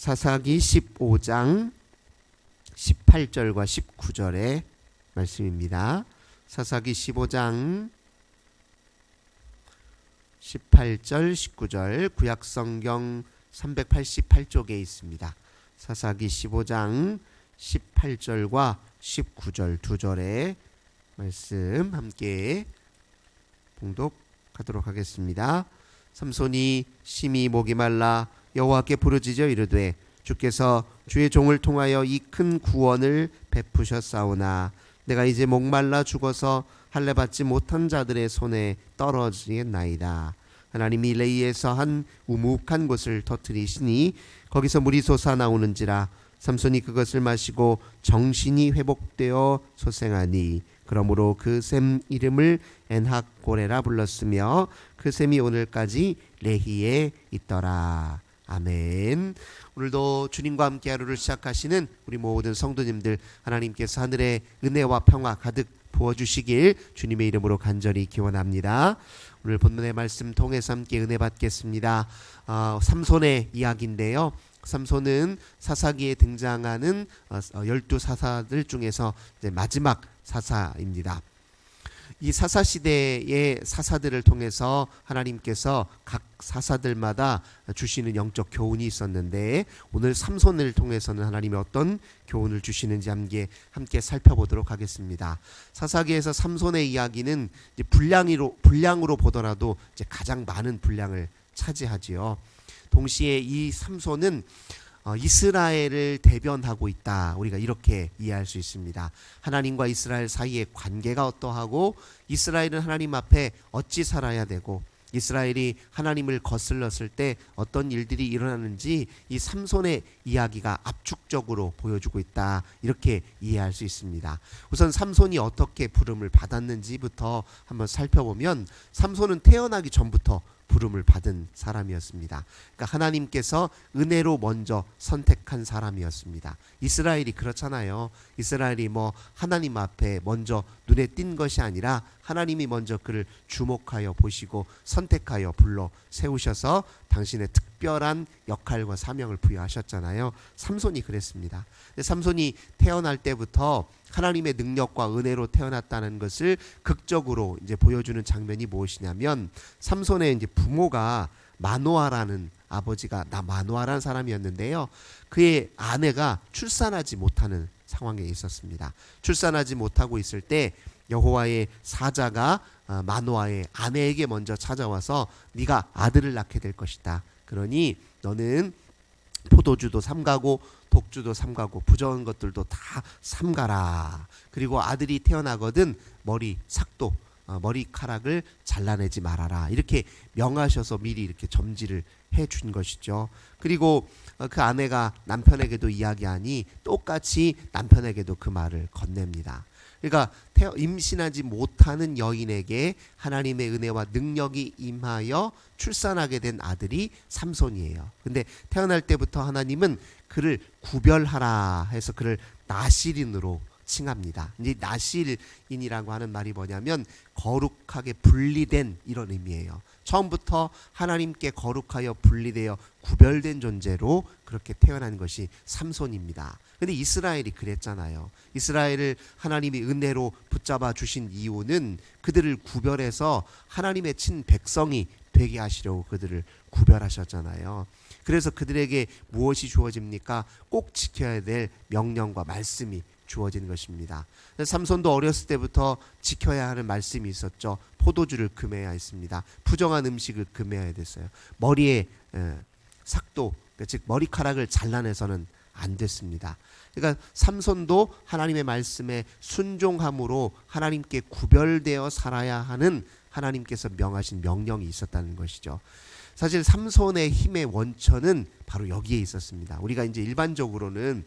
사사기 15장 18절과 19절의 말씀입니다. 사사기 15장 18절 19절 구약성경 388쪽에 있습니다. 사사기 15장 18절과 19절 두 절의 말씀 함께 봉독하도록 하겠습니다. 삼손이 심히 목이 말라 여호와께 부르짖어 이르되 주께서 주의 종을 통하여 이 큰 구원을 베푸셨사오나 내가 이제 목말라 죽어서 할례 받지 못한 자들의 손에 떨어지겠나이다. 하나님이 레이에서 한 우묵한 곳을 터뜨리시니 거기서 물이 솟아나오는지라 삼손이 그것을 마시고 정신이 회복되어 소생하니 그러므로 그 샘 이름을 엔학고레라 불렀으며 그 샘이 오늘까지 레히에 있더라. 아멘. 오늘도 주님과 함께 하루를 시작하시는 우리 모든 성도님들 하나님께서 하늘의 은혜와 평화 가득 부어주시길 주님의 이름으로 간절히 기원합니다. 오늘 본문의 말씀 통해서 함께 은혜 받겠습니다. 삼손의 이야기인데요. 삼손은 사사기에 등장하는 12사사들 중에서 이제 마지막 사사입니다. 이 사사시대의 사사들을 통해서 하나님께서 각 사사들마다 주시는 영적 교훈이 있었는데 오늘 삼손을 통해서는 하나님이 어떤 교훈을 주시는지 함께 살펴보도록 하겠습니다. 사사기에서 삼손의 이야기는 이제 분량으로 보더라도 이제 가장 많은 분량을 차지하지요. 동시에 이 삼손은 이스라엘을 대변하고 있다. 우리가 이렇게 이해할 수 있습니다. 하나님과 이스라엘 사이의 관계가 어떠하고 이스라엘은 하나님 앞에 어찌 살아야 되고 이스라엘이 하나님을 거슬렀을 때 어떤 일들이 일어나는지 이 삼손의 이야기가 압축적으로 보여주고 있다. 이렇게 이해할 수 있습니다. 우선 삼손이 어떻게 부름을 받았는지부터 한번 살펴보면 삼손은 태어나기 전부터 부름을 받은 사람이었습니다. 그러니까 하나님께서 은혜로 먼저 선택한 사람이었습니다. 이스라엘이 그렇잖아요. 이스라엘이 하나님 앞에 먼저 눈에 띈 것이 아니라 하나님이 먼저 그를 주목하여 보시고 선택하여 불러 세우셔서 당신의 특별한 역할과 사명을 부여하셨잖아요. 삼손이 그랬습니다. 삼손이 태어날 때부터 하나님의 능력과 은혜로 태어났다는 것을 극적으로 이제 보여주는 장면이 무엇이냐면 삼손의 이제 부모가 마노아라는 아버지가 마노아라는 사람이었는데요. 그의 아내가 출산하지 못하는 상황에 있었습니다. 출산하지 못하고 있을 때 여호와의 사자가 마노아의 아내에게 먼저 찾아와서 네가 아들을 낳게 될 것이다. 그러니 너는 포도주도 삼가고 독주도 삼가고 부정한 것들도 다 삼가라. 그리고 아들이 태어나거든 머리카락을 잘라내지 말아라. 이렇게 명하셔서 미리 이렇게 점지를 해준 것이죠. 그리고 그 아내가 남편에게도 이야기하니 똑같이 남편에게도 그 말을 건넵니다. 그러니까 임신하지 못하는 여인에게 하나님의 은혜와 능력이 임하여 출산하게 된 아들이 삼손이에요. 근데 태어날 때부터 하나님은 그를 구별하라 해서 그를 나실인으로 칭합니다. 이제 나실인이라고 하는 말이 뭐냐면 거룩하게 분리된 이런 의미예요. 처음부터 하나님께 거룩하여 분리되어 구별된 존재로 그렇게 태어난 것이 삼손입니다. 근데 이스라엘이 그랬잖아요. 이스라엘을 하나님이 은혜로 붙잡아 주신 이유는 그들을 구별해서 하나님의 친 백성이 되게 하시려고 그들을 구별하셨잖아요. 그래서 그들에게 무엇이 주어집니까? 꼭 지켜야 될 명령과 말씀이 주어지는 것입니다. 삼손도 어렸을 때부터 지켜야 하는 말씀이 있었죠. 포도주를 금해야 했습니다. 부정한 음식을 금해야 됐어요. 머리에 삭도, 즉 머리카락을 잘라내서는 안 됐습니다. 그러니까 삼손도 하나님의 말씀에 순종함으로 하나님께 구별되어 살아야 하는 하나님께서 명하신 명령이 있었다는 것이죠. 사실 삼손의 힘의 원천은 바로 여기에 있었습니다. 우리가 이제 일반적으로는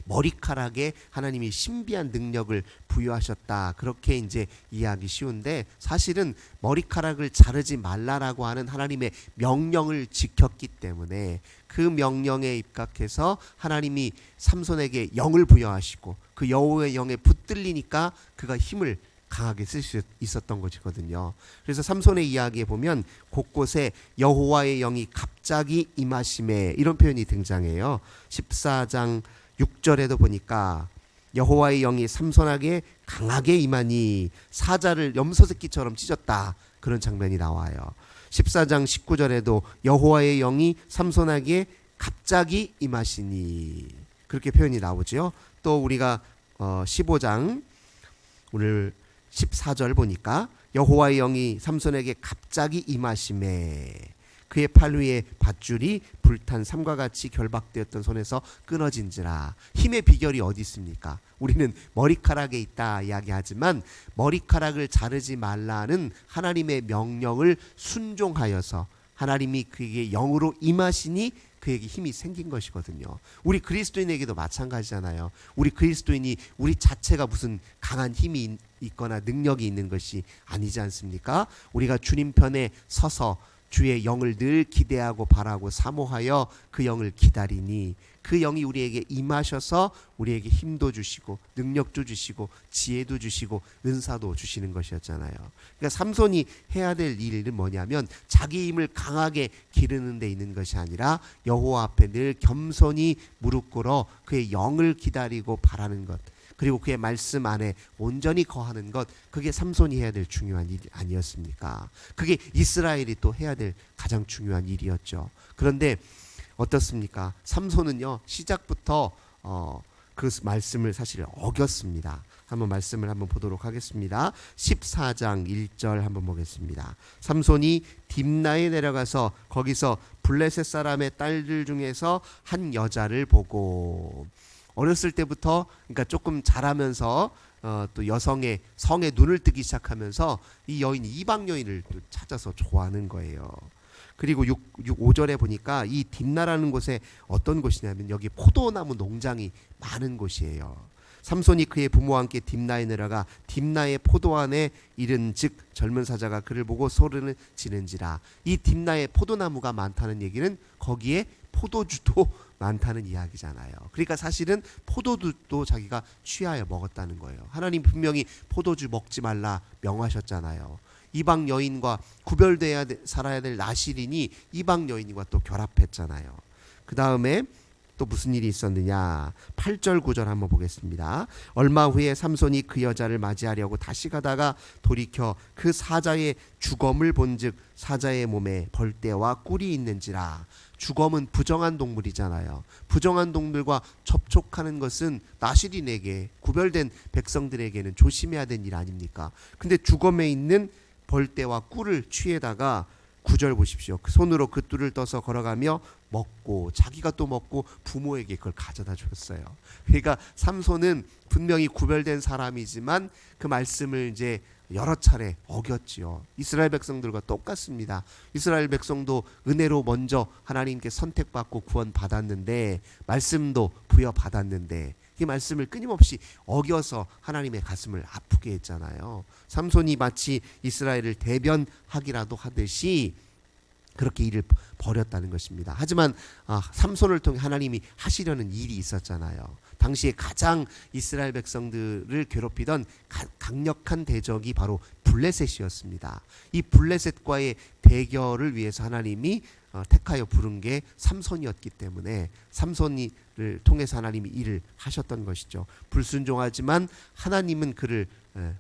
머리카락에 하나님이 신비한 능력을 부여하셨다 그렇게 이제 이해하기 쉬운데 사실은 머리카락을 자르지 말라라고 하는 하나님의 명령을 지켰기 때문에 그 명령에 입각해서 하나님이 삼손에게 영을 부여하시고 그 여호와의 영에 붙들리니까 그가 힘을 강하게 쓸 수 있었던 것이거든요. 그래서 삼손의 이야기에 보면 곳곳에 여호와의 영이 갑자기 임하심에 이런 표현이 등장해요. 14장 6절에도 보니까 여호와의 영이 삼손에게 강하게 임하니 사자를 염소새끼처럼 찢었다, 그런 장면이 나와요. 14장 19절에도 여호와의 영이 삼손에게 갑자기 임하시니, 그렇게 표현이 나오죠. 또 우리가 15장 오늘 14절 보니까 여호와의 영이 삼손에게 갑자기 임하심에 그의 팔 위에 밧줄이 불탄 삼과 같이 결박되었던 손에서 끊어진지라. 힘의 비결이 어디 있습니까? 우리는 머리카락에 있다 이야기하지만 머리카락을 자르지 말라는 하나님의 명령을 순종하여서 하나님이 그에게 영으로 임하시니 그에게 힘이 생긴 것이거든요. 우리 그리스도인에게도 마찬가지잖아요. 우리 그리스도인이 우리 자체가 무슨 강한 힘이 있거나 능력이 있는 것이 아니지 않습니까? 우리가 주님 편에 서서 주의 영을 늘 기대하고 바라고 사모하여 그 영을 기다리니 그 영이 우리에게 임하셔서 우리에게 힘도 주시고 능력도 주시고 지혜도 주시고 은사도 주시는 것이었잖아요. 그러니까 삼손이 해야 될 일은 뭐냐면 자기 힘을 강하게 기르는 데 있는 것이 아니라 여호와 앞에 늘 겸손히 무릎 꿇어 그의 영을 기다리고 바라는 것, 그리고 그의 말씀 안에 온전히 거하는 것, 그게 삼손이 해야 될 중요한 일 아니었습니까? 그게 이스라엘이 또 해야 될 가장 중요한 일이었죠. 그런데 어떻습니까? 삼손은요 시작부터 그 말씀을 사실 어겼습니다. 한번 말씀을 한번 보도록 하겠습니다. 14장 1절 한번 보겠습니다. 삼손이 딥나에 내려가서 거기서 블레셋 사람의 딸들 중에서 한 여자를 보고, 어렸을 때부터 그러니까 조금 자라면서 또 여성의 성에 눈을 뜨기 시작하면서 이 여인이 이방 여인을 또 찾아서 좋아하는 거예요. 그리고 5절에 보니까 이 딥나라는 곳에 어떤 곳이냐면 여기 포도나무 농장이 많은 곳이에요. 삼손이 그의 부모와 함께 딥나에 내려가 딥나의 포도원에 이른 즉 젊은 사자가 그를 보고 소리를 지른지라. 이 딥나에 포도나무가 많다는 얘기는 거기에 포도주도 많다는 이야기잖아요. 그러니까 사실은 포도주도 자기가 취하여 먹었다는 거예요. 하나님 분명히 포도주 먹지 말라 명하셨잖아요. 이방 여인과 구별돼야 살아야 될 나실인이 이방 여인과 또 결합했잖아요. 그 다음에 또 무슨 일이 있었느냐, 8절 9절 한번 보겠습니다. 얼마 후에 삼손이 그 여자를 맞이하려고 다시 가다가 돌이켜 그 사자의 주검을 본즉 사자의 몸에 벌떼와 꿀이 있는지라. 주검은 부정한 동물이잖아요. 부정한 동물과 접촉하는 것은 나실인에게, 구별된 백성들에게는 조심해야 되는 일 아닙니까? 근데 주검에 있는 벌떼와 꿀을 취에다가 9절 보십시오. 손으로 그 꿀을 떠서 걸어가며 먹고 자기가 또 먹고 부모에게 그걸 가져다 줬어요. 그러니까 삼손은 분명히 구별된 사람이지만 그 말씀을 이제 여러 차례 어겼지요. 이스라엘 백성들과 똑같습니다. 이스라엘 백성도 은혜로 먼저 하나님께 선택받고 구원받았는데, 말씀도 부여받았는데 이 말씀을 끊임없이 어겨서 하나님의 가슴을 아프게 했잖아요. 삼손이 마치 이스라엘을 대변하기라도 하듯이 그렇게 일을 벌였다는 것입니다. 하지만 삼손을 통해 하나님이 하시려는 일이 있었잖아요. 당시에 가장 이스라엘 백성들을 괴롭히던 강력한 대적이 바로 블레셋이었습니다. 이 블레셋과의 대결을 위해서 하나님이 택하여 부른 게 삼손이었기 때문에 삼손을 통해서 하나님이 일을 하셨던 것이죠. 불순종하지만 하나님은 그를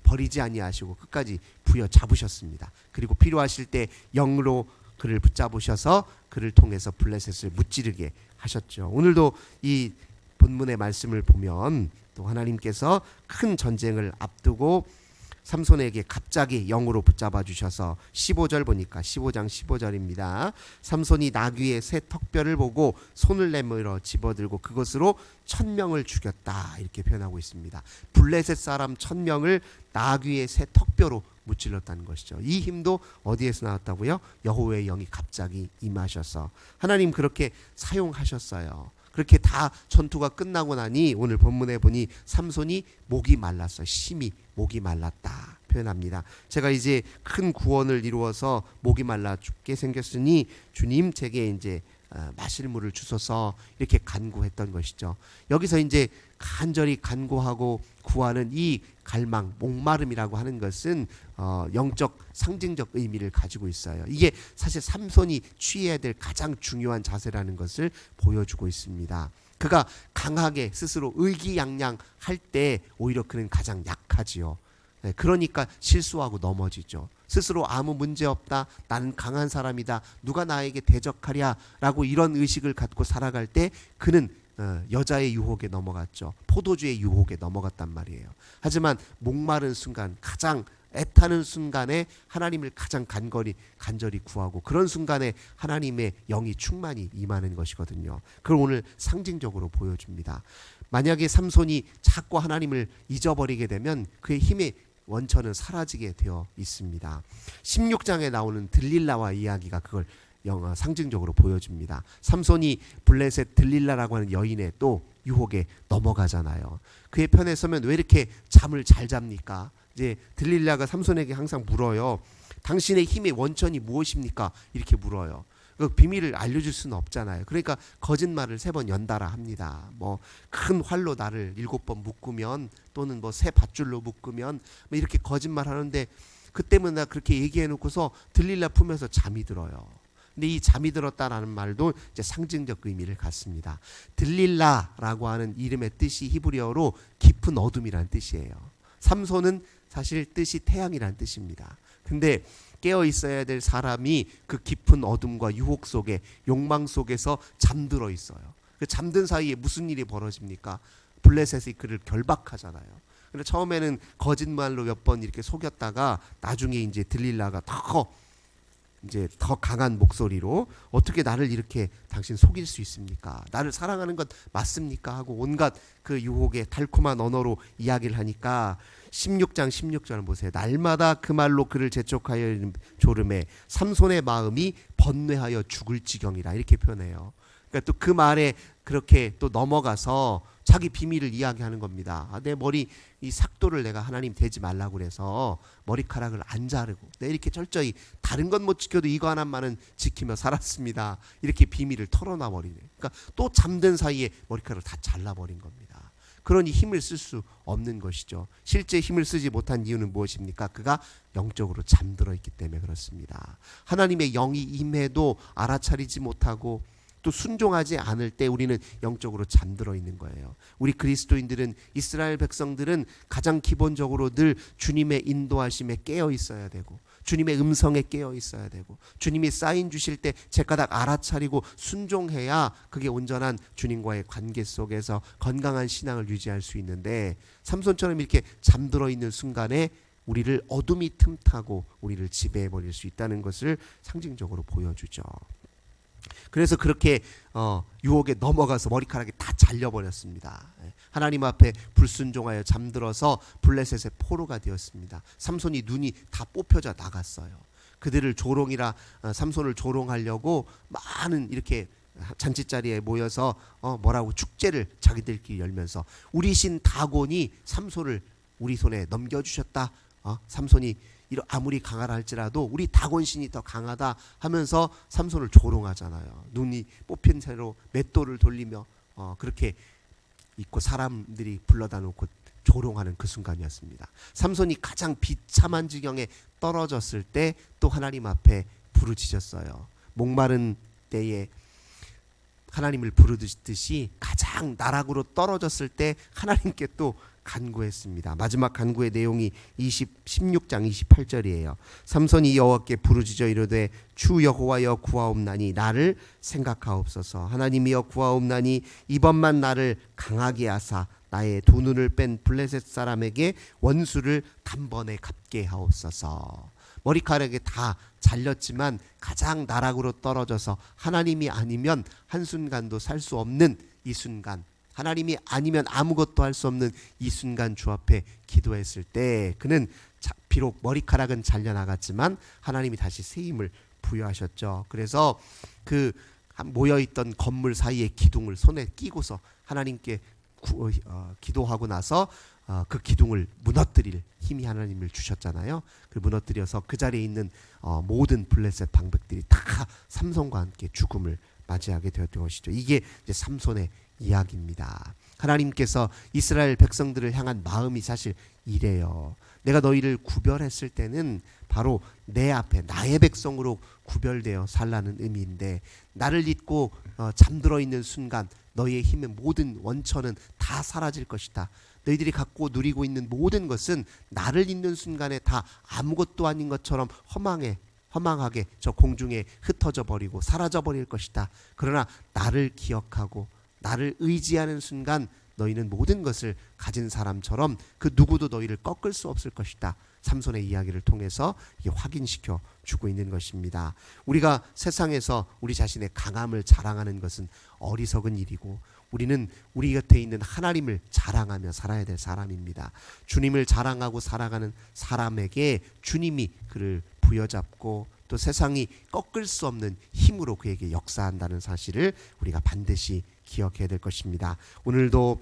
버리지 아니하시고 끝까지 부여잡으셨습니다. 그리고 필요하실 때 영으로 그를 붙잡으셔서 그를 통해서 블레셋을 무찌르게 하셨죠. 오늘도 이 본문의 말씀을 보면 또 하나님께서 큰 전쟁을 앞두고 삼손에게 갑자기 영으로 붙잡아 주셔서 15절 보니까 15장 15절입니다. 삼손이 나귀의 새 턱뼈를 보고 손을 내밀어 집어들고 그것으로 1000명을 죽였다, 이렇게 표현하고 있습니다. 블레셋 사람 1000명을 나귀의 새 턱뼈로 무찔렀다는 것이죠. 이 힘도 어디에서 나왔다고요? 여호와의 영이 갑자기 임하셔서 하나님 그렇게 사용하셨어요. 그렇게 다 전투가 끝나고 나니 오늘 본문에 보니 삼손이 목이 말랐어요. 심히 목이 말랐다 표현합니다. 제가 이제 큰 구원을 이루어서 목이 말라 죽게 생겼으니 주님 제게 이제 마실 물을 주소서 이렇게 간구했던 것이죠. 여기서 이제 간절히 간구하고 구하는 이 갈망, 목마름이라고 하는 것은 영적 상징적 의미를 가지고 있어요. 이게 사실 삼손이 취해야 될 가장 중요한 자세라는 것을 보여주고 있습니다. 그가 강하게 스스로 의기양양할 때 오히려 그는 가장 약하지요. 그러니까 실수하고 넘어지죠. 스스로 아무 문제 없다, 나는 강한 사람이다, 누가 나에게 대적하랴 라고 이런 의식을 갖고 살아갈 때 그는 여자의 유혹에 넘어갔죠. 포도주의 유혹에 넘어갔단 말이에요. 하지만 목마른 순간, 가장 애타는 순간에 하나님을 가장 간절히 구하고 그런 순간에 하나님의 영이 충만히 임하는 것이거든요. 그걸 오늘 상징적으로 보여줍니다. 만약에 삼손이 자꾸 하나님을 잊어버리게 되면 그의 힘의 원천은 사라지게 되어 있습니다. 16장에 나오는 들릴라와 이야기가 그걸 상징적으로 보여줍니다. 삼손이 블레셋 들릴라라고 하는 여인의 또 유혹에 넘어가잖아요. 그의 편에 서면 왜 이렇게 잠을 잘 잡니까? 이제 들릴라가 삼손에게 항상 물어요. 당신의 힘의 원천이 무엇입니까? 이렇게 물어요. 그 비밀을 알려줄 수는 없잖아요. 그러니까 거짓말을 3번 연달아 합니다. 뭐 큰 활로 나를 7번 묶으면 또는 뭐 새 밧줄로 묶으면 뭐 이렇게 거짓말 하는데 그때면 나 그렇게 얘기해 놓고서 들릴라 품에서 잠이 들어요. 근데 이 잠이 들었다라는 말도 이제 상징적 의미를 갖습니다. 들릴라라고 하는 이름의 뜻이 히브리어로 깊은 어둠이라는 뜻이에요. 삼손은 사실 뜻이 태양이라는 뜻입니다. 근데 깨어 있어야 될 사람이 그 깊은 어둠과 유혹 속에 욕망 속에서 잠들어 있어요. 그 잠든 사이에 무슨 일이 벌어집니까? 블레셋이 그를 결박하잖아요. 근데 처음에는 거짓말로 몇 번 이렇게 속였다가 나중에 이제 들릴라가 더 강한 목소리로 어떻게 나를 이렇게 당신 속일 수 있습니까? 나를 사랑하는 것 맞습니까? 하고 온갖 그 유혹의 달콤한 언어로 이야기를 하니까 16장 16절을 보세요. 날마다 그 말로 그를 재촉하여 졸음에 삼손의 마음이 번뇌하여 죽을 지경이라 이렇게 표현해요. 그러니까 또 그 말에 그렇게 또 넘어가서 자기 비밀을 이야기하는 겁니다. 내 머리 이 삭도를 내가 하나님 대지 말라고 그래서 머리카락을 안 자르고 내 이렇게 철저히 다른 건 못 지켜도 이거 하나만은 지키며 살았습니다. 이렇게 비밀을 털어놔 버리네. 그러니까 또 잠든 사이에 머리카락을 다 잘라버린 겁니다. 그러니 힘을 쓸 수 없는 것이죠. 실제 힘을 쓰지 못한 이유는 무엇입니까? 그가 영적으로 잠들어 있기 때문에 그렇습니다. 하나님의 영이 임해도 알아차리지 못하고 또 순종하지 않을 때 우리는 영적으로 잠들어 있는 거예요. 우리 그리스도인들은, 이스라엘 백성들은 가장 기본적으로 늘 주님의 인도하심에 깨어 있어야 되고 주님의 음성에 깨어 있어야 되고 주님이 사인 주실 때 제가닥 알아차리고 순종해야 그게 온전한 주님과의 관계 속에서 건강한 신앙을 유지할 수 있는데 삼손처럼 이렇게 잠들어 있는 순간에 우리를 어둠이 틈타고 우리를 지배해버릴 수 있다는 것을 상징적으로 보여주죠. 그래서 그렇게 유혹에 넘어가서 머리카락이 다 잘려버렸습니다. 하나님 앞에 불순종하여 잠들어서 블레셋의 포로가 되었습니다. 삼손이 눈이 다 뽑혀져 나갔어요. 그들을 삼손을 조롱하려고 많은 이렇게 잔치자리에 모여서 뭐라고 축제를 자기들끼리 열면서 우리 신 다곤이 삼손을 우리 손에 넘겨주셨다. 삼손이 아무리 강하다 할지라도 우리 다곤신이 더 강하다 하면서 삼손을 조롱하잖아요. 눈이 뽑힌 채로 맷돌을 돌리며 그렇게 있고 사람들이 불러다 놓고 조롱하는 그 순간이었습니다. 삼손이 가장 비참한 지경에 떨어졌을 때 또 하나님 앞에 부르짖었어요. 목마른 때에 하나님을 부르듯이 가장 나락으로 떨어졌을 때 하나님께 또 간구했습니다. 마지막 간구의 내용이 16장 28절이에요. 삼손이 여호와께 부르짖어 이르되 주 여호와여 구하옵나니 나를 생각하옵소서. 하나님이여 구하옵나니 이번만 나를 강하게 하사 나의 두 눈을 뺀 블레셋 사람에게 원수를 단번에 갚게 하옵소서. 머리카락이 다 잘렸지만 가장 나락으로 떨어져서 하나님이 아니면 한순간도 살 수 없는 이 순간, 하나님이 아니면 아무것도 할 수 없는 이 순간 주 앞에 기도했을 때 그는 비록 머리카락은 잘려나갔지만 하나님이 다시 새 힘을 부여하셨죠. 그래서 그 모여있던 건물 사이에 기둥을 손에 끼고서 하나님께 기도하고 나서 그 기둥을 무너뜨릴 힘이 하나님을 주셨잖아요. 그 무너뜨려서 그 자리에 있는 모든 블레셋 방백들이 다 삼손과 함께 죽음을 맞이하게 되었던 것이죠. 이게 이제 삼손의 이야기입니다. 하나님께서 이스라엘 백성들을 향한 마음이 사실 이래요. 내가 너희를 구별했을 때는 바로 내 앞에 나의 백성으로 구별되어 살라는 의미인데, 나를 잊고 잠들어 있는 순간 너희의 힘의 모든 원천은 다 사라질 것이다. 너희들이 갖고 누리고 있는 모든 것은 나를 잊는 순간에 다 아무것도 아닌 것처럼 허망하게 저 공중에 흩어져 버리고 사라져 버릴 것이다. 그러나 나를 기억하고 나를 의지하는 순간 너희는 모든 것을 가진 사람처럼 그 누구도 너희를 꺾을 수 없을 것이다. 삼손의 이야기를 통해서 이게 확인시켜 주고 있는 것입니다. 우리가 세상에서 우리 자신의 강함을 자랑하는 것은 어리석은 일이고, 우리는 우리 곁에 있는 하나님을 자랑하며 살아야 될 사람입니다. 주님을 자랑하고 살아가는 사람에게 주님이 그를 부여잡고 또 세상이 꺾을 수 없는 힘으로 그에게 역사한다는 사실을 우리가 반드시 기억해야 될 것입니다. 오늘도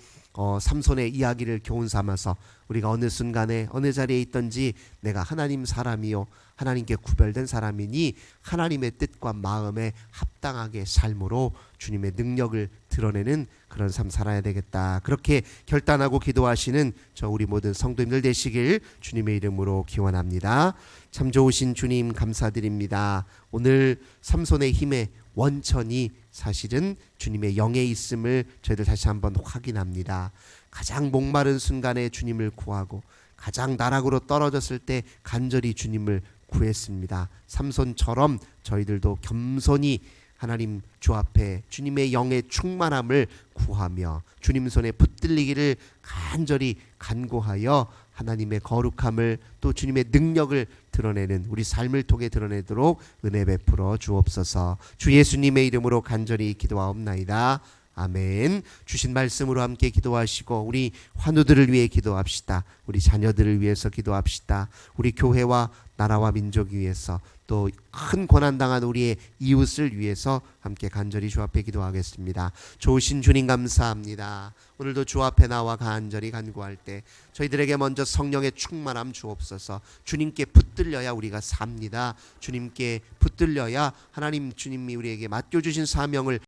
삼손의 이야기를 교훈 삼아서 우리가 어느 순간에 어느 자리에 있든지 내가 하나님 사람이요 하나님께 구별된 사람이니 하나님의 뜻과 마음에 합당하게 삶으로 주님의 능력을 드러내는 그런 삶 살아야 되겠다. 그렇게 결단하고 기도하시는 저 우리 모든 성도님들 되시길 주님의 이름으로 기원합니다. 참 좋으신 주님 감사드립니다. 오늘 삼손의 힘의 원천이 사실은 주님의 영에 있음을 저희들 다시 한번 확인합니다. 가장 목마른 순간에 주님을 구하고 가장 나락으로 떨어졌을 때 간절히 주님을 구했습니다. 삼손처럼 저희들도 겸손히 하나님 주 앞에 주님의 영의 충만함을 구하며 주님 손에 붙들리기를 간절히 간구하여 하나님의 거룩함을 또 주님의 능력을 드러내는 우리 삶을 통해 드러내도록 은혜 베풀어 주옵소서. 주 예수님의 이름으로 간절히 기도하옵나이다. 아멘. 주신 말씀으로 함께 기도하시고 우리 환우들을 위해 기도합시다. 우리 자녀들을 위해서 기도합시다. 우리 교회와 나라와 민족 위해서 또 큰 고난당한 우리의 이웃을 위해서 함께 간절히 주 앞에 기도하겠습니다. 좋으신 주님 감사합니다. 오늘도 주 앞에 나와 간절히 간구할 때 저희들에게 먼저 성령의 충만함 주옵소서. 주님께 붙들려야 우리가 삽니다. 주님께 붙들려야 하나님 주님이 우리에게 맡겨주신 사명을